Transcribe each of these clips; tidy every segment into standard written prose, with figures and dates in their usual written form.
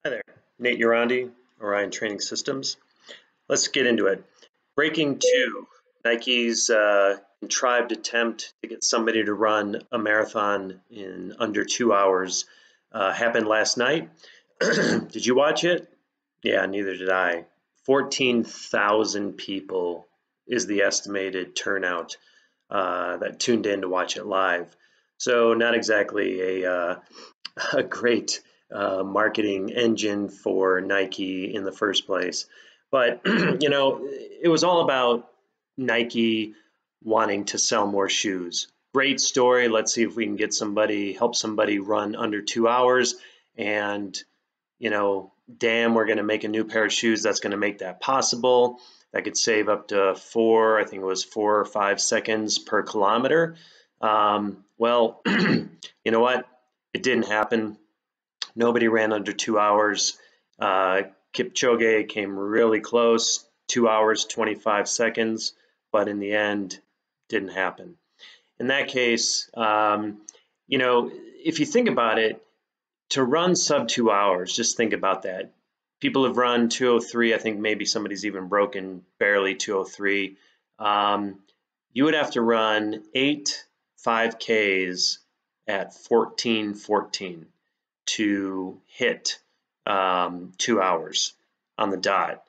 Hi there, Nate Urandi, Orion Training Systems. Let's get into it. Breaking2, Nike's contrived attempt to get somebody to run a marathon in under 2 hours happened last night. Did you watch it? Yeah, neither did I. 14,000 people is the estimated turnout that tuned in to watch it live. So not exactly a great marketing engine for Nike in the first place. But, it was all about Nike wanting to sell more shoes. Great story. Let's see if we can help somebody run under 2 hours. And, damn, we're going to make a new pair of shoes that's going to make that possible. That could save up to I think it was 4 or 5 seconds per kilometer. Well, you know what? It didn't happen. Nobody ran under 2 hours. Kipchoge came really close, 2 hours, 25 seconds, but in the end, didn't happen. In that case, if you think about it, to run sub 2 hours, just think about that. People have run 2:03. I think maybe somebody's even broken barely 2:03. You would have to run 8 5Ks at 14:14 to hit 2 hours on the dot.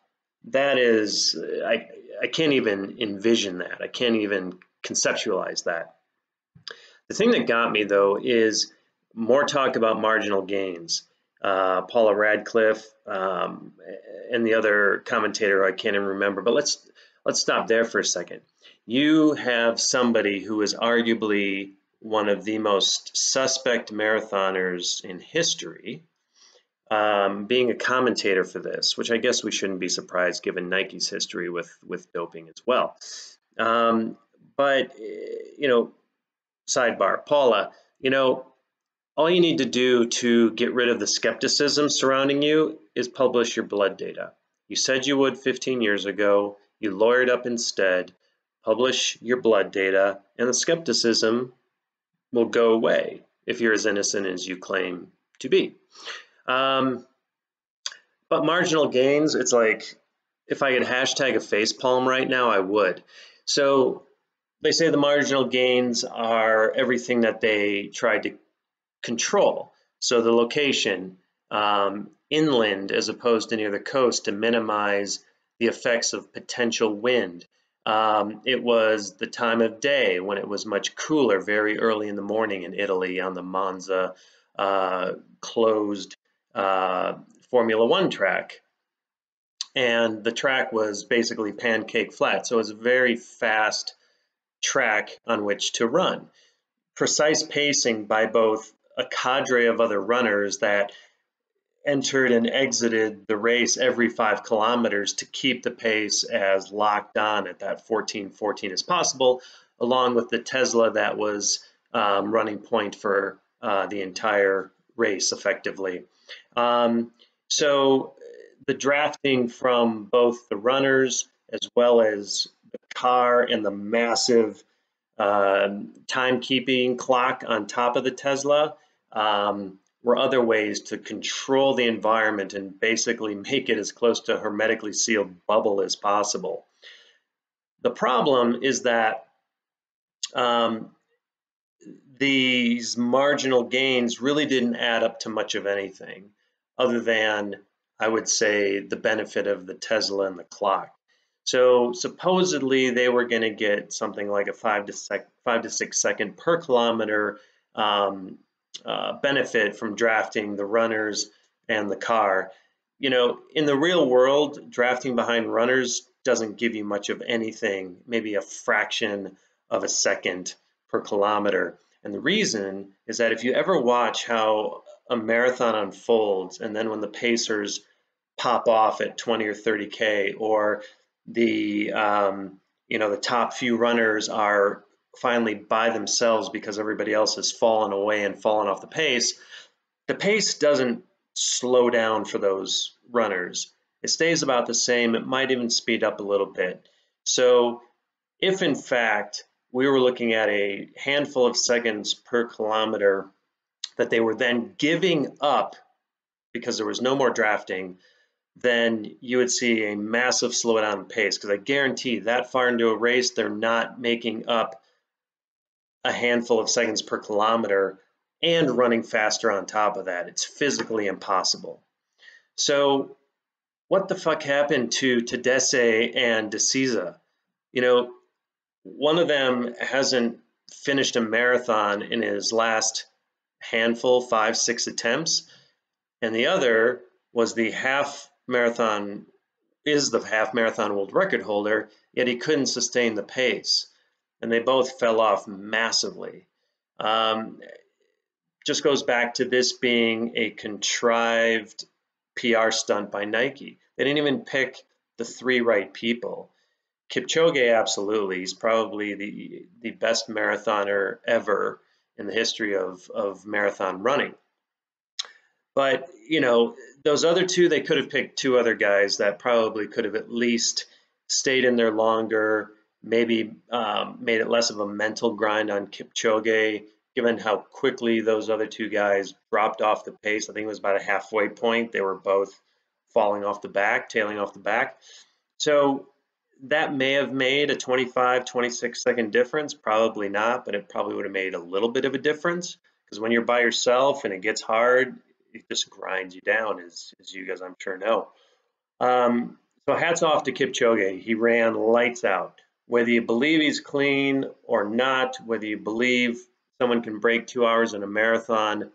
That is, I can't even envision that. I can't even conceptualize that. The thing that got me though is more talk about marginal gains. Paula Radcliffe and the other commentator I can't even remember, but let's stop there for a second. You have somebody who is arguably one of the most suspect marathoners in history, being a commentator for this, which I guess we shouldn't be surprised given Nike's history with doping as well. But sidebar, Paula, all you need to do to get rid of the skepticism surrounding you is publish your blood data. You said you would 15 years ago. You lawyered up instead. Publish your blood data, and the skepticism will go away if you're as innocent as you claim to be. But marginal gains, it's like if I could hashtag a facepalm right now, I would. So they say the marginal gains are everything that they tried to control. So the location, inland as opposed to near the coast to minimize the effects of potential wind. It was the time of day when it was much cooler, very early in the morning in Italy on the Monza closed Formula One track. And the track was basically pancake flat. So it was a very fast track on which to run. Precise pacing by both a cadre of other runners that entered and exited the race every 5 kilometers to keep the pace as locked on at that 14:14 as possible, along with the Tesla that was running point for the entire race effectively. So the drafting from both the runners as well as the car and the massive timekeeping clock on top of the Tesla were other ways to control the environment and basically make it as close to a hermetically sealed bubble as possible. The problem is that these marginal gains really didn't add up to much of anything other than, I would say, the benefit of the Tesla and the clock. So supposedly they were going to get something like a 5 to 6 second per kilometer benefit from drafting the runners and the car. In the real world, drafting behind runners doesn't give you much of anything, maybe a fraction of a second per kilometer. And the reason is that if you ever watch how a marathon unfolds, and then when the pacers pop off at 20 or 30K, or the the top few runners are finally by themselves because everybody else has fallen away and fallen off the pace doesn't slow down for those runners. It stays about the same. It might even speed up a little bit. So if in fact we were looking at a handful of seconds per kilometer that they were then giving up because there was no more drafting, then you would see a massive slowdown in pace, because I guarantee that far into a race, they're not making up a handful of seconds per kilometer and running faster on top of that. It's physically impossible. So what the fuck happened to Tedeschi and DeCisa? You know, one of them hasn't finished a marathon in his last handful, 5, 6 attempts, and the other was the half marathon, is the half marathon world record holder, yet he couldn't sustain the pace. And they both fell off massively. Just goes back to this being a contrived PR stunt by Nike. They didn't even pick the 3 right people. Kipchoge, absolutely. He's probably the best marathoner ever in the history of marathon running. But, you know, those other 2, they could have picked 2 other guys that probably could have at least stayed in there longer, maybe made it less of a mental grind on Kipchoge, given how quickly those other 2 guys dropped off the pace. I think it was about a halfway point. They were both falling off the back, tailing off the back. So that may have made a 25, 26-second difference. Probably not, but it probably would have made a little bit of a difference, because when you're by yourself and it gets hard, it just grinds you down, as you guys I'm sure know. So hats off to Kipchoge. He ran lights out. Whether you believe he's clean or not, whether you believe someone can break 2 hours in a marathon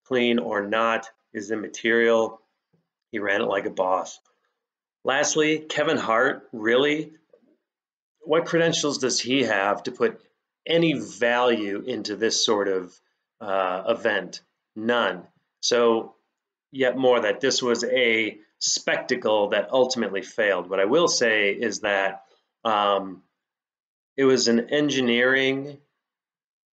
clean or not, is immaterial. He ran it like a boss. Lastly, Kevin Hart, really? What credentials does he have to put any value into this sort of event? None. So yet more that this was a spectacle that ultimately failed. What I will say is that it was an engineering,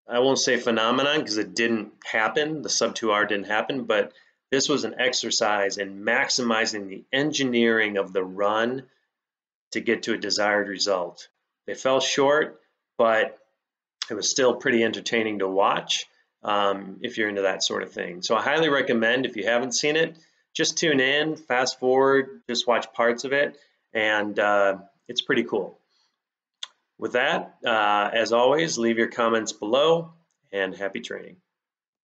I won't say phenomenon because it didn't happen, the sub 2 hour didn't happen, but this was an exercise in maximizing the engineering of the run to get to a desired result. They fell short, but it was still pretty entertaining to watch if you're into that sort of thing. So I highly recommend, if you haven't seen it, just tune in, fast forward, just watch parts of it, and it's pretty cool. With that, as always, leave your comments below, and happy training.